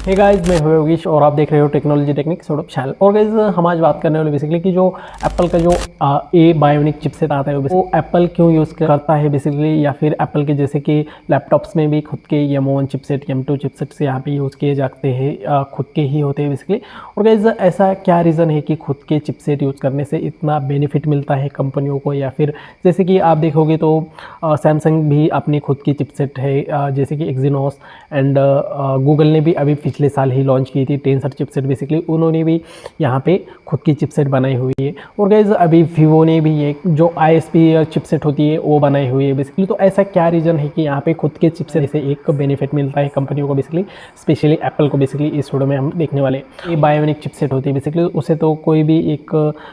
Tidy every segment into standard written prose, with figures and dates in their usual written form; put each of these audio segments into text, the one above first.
Hey guys, मैं हूं योगेश और आप देख रहे हो टेक्नोलॉजी टेक्निक्स यूट्यूब चैनल। और गाइस, हम आज बात करने वाले बेसिकली कि जो एप्पल का जो ए बायोनिक चिपसेट आता है वो एप्पल क्यों यूज़ करता है बेसिकली, या फिर एप्पल के जैसे कि लैपटॉप्स में भी खुद के M1 चिपसेट M2 चिपसेट से यहाँ पे यूज़ किए जाते हैं, खुद के ही होते हैं बेसिकली। और गाइस, ऐसा क्या रीज़न है कि खुद के चिपसेट यूज़ करने से इतना बेनिफिट मिलता है कंपनियों को, या फिर जैसे कि आप देखोगे तो सैमसंग भी अपनी खुद की चिपसेट है, जैसे कि एक्जीनोस एंड गूगल ने भी अभी पिछले साल ही लॉन्च की थी टेंसर चिपसेट। बेसिकली उन्होंने भी यहाँ पे खुद की चिपसेट बनाई हुई है। और गाइस, अभी वीवो ने भी एक जो ISP चिपसेट होती है वो बनाई हुई है बेसिकली। तो ऐसा क्या रीज़न है कि यहाँ पे खुद के चिपसेट से एक बेनिफिट मिलता है कंपनियों को बेसिकली, स्पेशली एप्पल को बेसिकली इस वीडियो में हम देखने वाले। ये बायोनिक चिपसेट होती है बेसिकली, उसे तो कोई भी एक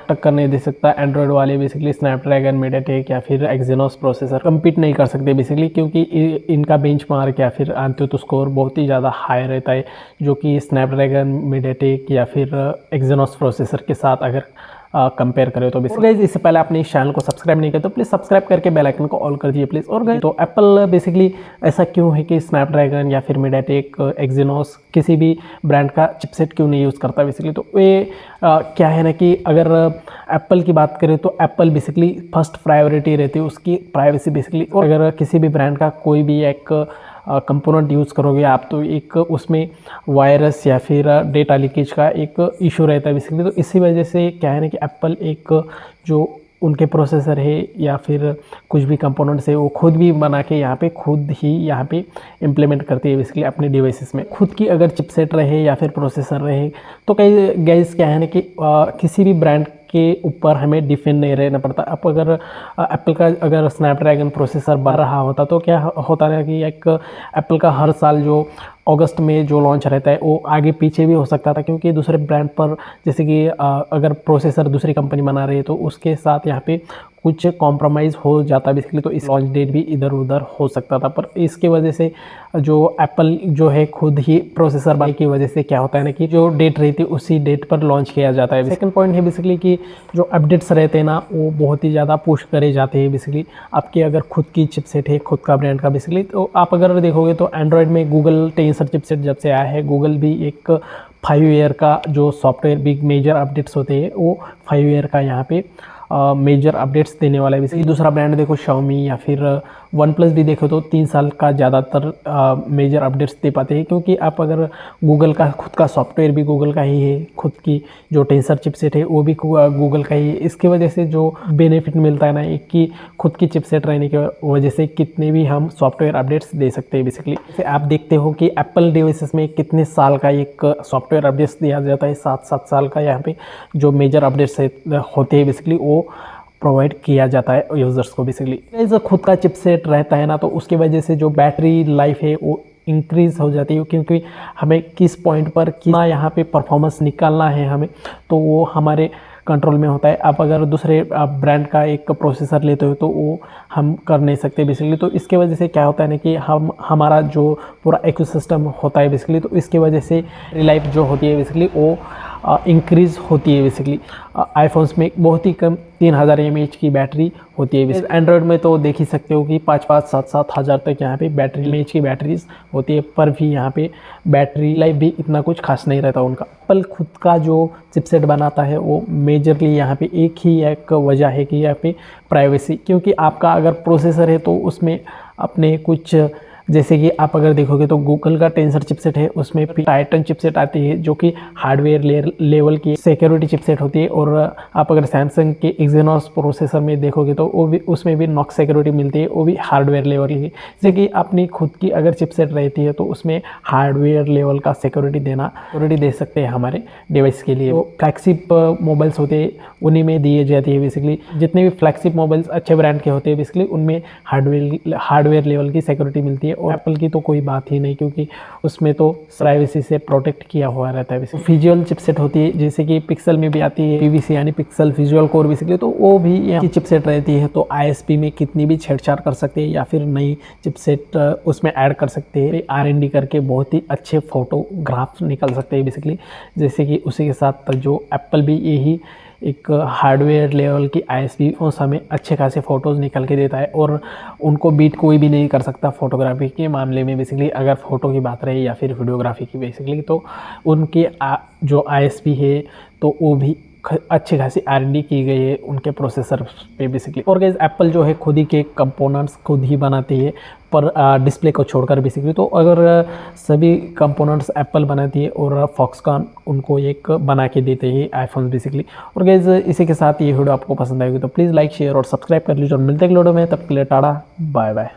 टक्कर नहीं दे सकता। एंड्रॉयड वाले बेसिकली स्नैपड्रैगन, मीडियाटेक या फिर एक्जीनोस प्रोसेसर कम्पीट नहीं कर सकते बेसिकली, क्योंकि इनका बेंचमार्क या फिर अंत्योदय स्कोर बहुत ही ज़्यादा हाई रहता है, जो कि स्नैपड्रैगन, मीडियाटेक या फिर एक्जीनोस प्रोसेसर के साथ अगर कंपेयर करें तो बेसिकली। गाइस, इससे पहले आपने इस चैनल को सब्सक्राइब नहीं किया तो प्लीज़ सब्सक्राइब करके बेल आइकन को ऑल कर दीजिए प्लीज़। और गाइस, तो एप्पल बेसिकली ऐसा क्यों है कि स्नैपड्रैगन या फिर मीडियाटेक, एक्जीनोस किसी भी ब्रांड का चिपसेट क्यों नहीं यूज़ करता बेसिकली। तो ये क्या है ना कि अगर एप्पल की बात करें तो एप्पल बेसिकली फर्स्ट प्रायोरिटी रहती है उसकी प्राइवेसी बेसिकली। और अगर किसी भी ब्रांड का कोई भी एक कंपोनेंट यूज़ करोगे आप तो एक उसमें वायरस या फिर डेटा लीकेज का एक इशू रहता है बेसिकली। तो इसी वजह से क्या है ना कि एप्पल एक जो उनके प्रोसेसर है या फिर कुछ भी कंपोनेंट्स है वो खुद भी बना के यहाँ पे खुद ही यहाँ पे इम्प्लीमेंट करती है बेसिकली अपने डिवाइसेस में। खुद की अगर चिपसेट रहे या फिर प्रोसेसर रहे तो कई गाइस क्या है ना कि किसी भी ब्रांड के ऊपर हमें डिपेंड नहीं रहना पड़ता। अब अगर एप्पल का अगर स्नैपड्रैगन प्रोसेसर बढ़ रहा होता तो क्या होता है कि एक एप्पल का हर साल जो अगस्त में जो लॉन्च रहता है वो आगे पीछे भी हो सकता था, क्योंकि दूसरे ब्रांड पर जैसे कि अगर प्रोसेसर दूसरी कंपनी बना रही है तो उसके साथ यहाँ पे कुछ कॉम्प्रोमाइज़ हो जाता है बेसिकली। तो इस लॉन्च डेट भी इधर उधर हो सकता था, पर इसके वजह से जो एप्पल जो है खुद ही प्रोसेसर बनाने की वजह से क्या होता है ना कि जो डेट रहती है उसी डेट पर लॉन्च किया जाता है। सेकंड पॉइंट है बेसिकली कि जो अपडेट्स रहते हैं ना वो बहुत ही ज़्यादा पुश करे जाते हैं बेसिकली। आपके अगर खुद की चिपसेट है खुद का ब्रांड का बेसिकली, तो आप अगर देखोगे तो एंड्रॉयड में गूगल टेंसर चिपसेट जब से आया है, गूगल भी एक 5 ईयर का जो सॉफ्टवेयर बिग मेजर अपडेट्स होते हैं वो 5 ईयर का यहाँ पे मेजर अपडेट्स देने वाला है बेसिकली। दूसरा ब्रांड देखो Xiaomi या फिर वन प्लस भी देखो तो 3 साल का ज़्यादातर मेजर अपडेट्स दे पाते हैं, क्योंकि आप अगर गूगल का खुद का सॉफ्टवेयर भी गूगल का ही है, खुद की जो टेंसर चिपसेट है वो भी गूगल का ही है। इसकी वजह से जो बेनिफिट मिलता है ना एक कि खुद की चिपसेट रहने की वजह से कितने भी हम सॉफ्टवेयर अपडेट्स दे सकते हैं बेसिकली। जैसे आप देखते हो कि एप्पल डिवाइसेस में कितने साल का एक सॉफ्टवेयर अपडेट्स दिया जाता है, 7 साल का यहाँ पे जो मेजर अपडेट्स होते हैं बेसिकली वो प्रोवाइड किया जाता है यूज़र्स को बेसिकली। जो खुद का चिपसेट रहता है ना तो उसकी वजह से जो बैटरी लाइफ है वो इंक्रीज़ हो जाती है, क्योंकि हमें किस पॉइंट पर कितना यहाँ पे परफॉर्मेंस निकालना है हमें तो वो हमारे कंट्रोल में होता है। आप अगर दूसरे ब्रांड का एक प्रोसेसर लेते हो तो वो हम कर नहीं सकते बेसिकली। तो इसके वजह से क्या होता है ना कि हमारा जो पूरा इकोसिस्टम होता है बेसिकली, तो इसकी वजह से लाइफ जो होती है बेसिकली वो इंक्रीज़ होती है बेसिकली। आईफोन्स में बहुत ही कम 3000 mAh की बैटरी होती है। एंड्रॉयड में तो देख ही सकते हो कि 5-5, 7-7 हज़ार तक यहाँ पे बैटरी mAh की बैटरीज होती है, पर भी यहाँ पे बैटरी लाइफ भी इतना कुछ खास नहीं रहता उनका। एप्पल खुद का जो चिपसेट बनाता है वो मेजरली यहाँ पे एक वजह है कि यहाँ पे प्राइवेसी, क्योंकि आपका अगर प्रोसेसर है तो उसमें अपने कुछ जैसे कि आप अगर देखोगे तो गूगल का टेंसर चिपसेट है उसमें टाइटन चिपसेट आती है जो कि हार्डवेयर लेवल की सिक्योरिटी चिपसेट होती है। और आप अगर सैमसंग के एक्जीनोस प्रोसेसर में देखोगे तो वो भी उसमें भी नॉक्स सिक्योरिटी मिलती है, वो भी हार्डवेयर लेवल की। जैसे कि अपनी खुद की अगर चिपसेट रहती है तो उसमें हार्डवेयर लेवल का सिक्योरिटी दे सकते हैं हमारे डिवाइस के लिए। तो फ्लैगशिप मोबाइल्स होते हैं उन्हीं में दिए जाती है बेसिकली। जितने भी फ्लैगशिप मोबाइल्स अच्छे ब्रांड के होते हैं बेसिकली उनमें हार्डवेयर लेवल की सिक्योरिटी मिलती है। और एप्पल की तो कोई बात ही नहीं, क्योंकि उसमें तो प्राइवेसी से प्रोटेक्ट किया हुआ रहता है। विजुअल चिपसेट होती है जैसे कि पिक्सल में भी आती है PVC यानी पिक्सल विजुअल कोर बेसिकली, तो वो भी यहाँ की चिपसेट रहती है। तो ISP में कितनी भी छेड़छाड़ कर सकते हैं या फिर नई चिपसेट उसमें ऐड कर सकते हैं। R&D करके बहुत ही अच्छे फोटोग्राफ निकल सकते हैं बेसिकली। जैसे कि उसी के साथ जो एप्पल भी यही एक हार्डवेयर लेवल की ISP उस हमें अच्छे खासे फ़ोटोज़ निकल के देता है और उनको बीट कोई भी नहीं कर सकता फ़ोटोग्राफी के मामले में। बेसिकली अगर फ़ोटो की बात रही या फिर वीडियोग्राफी की बेसिकली, तो उनकी जो ISP है तो वो भी अच्छी खासी R&D की गई है उनके प्रोसेसर पे बेसिकली। और गाइस एप्पल जो है खुद ही के कंपोनेंट्स खुद ही बनाती है, पर डिस्प्ले को छोड़कर बेसिकली। तो अगर सभी कंपोनेंट्स एप्पल बनाती है और फॉक्सकॉन उनको एक बना के देते हैं आईफोन बेसिकली। और गाइस इसी के साथ ये वीडियो आपको पसंद आएगी तो प्लीज़ लाइक शेयर और सब्सक्राइब कर लीजिए और मिलते हैं वीडियो में, तब के लिए टाटा बाय बाय।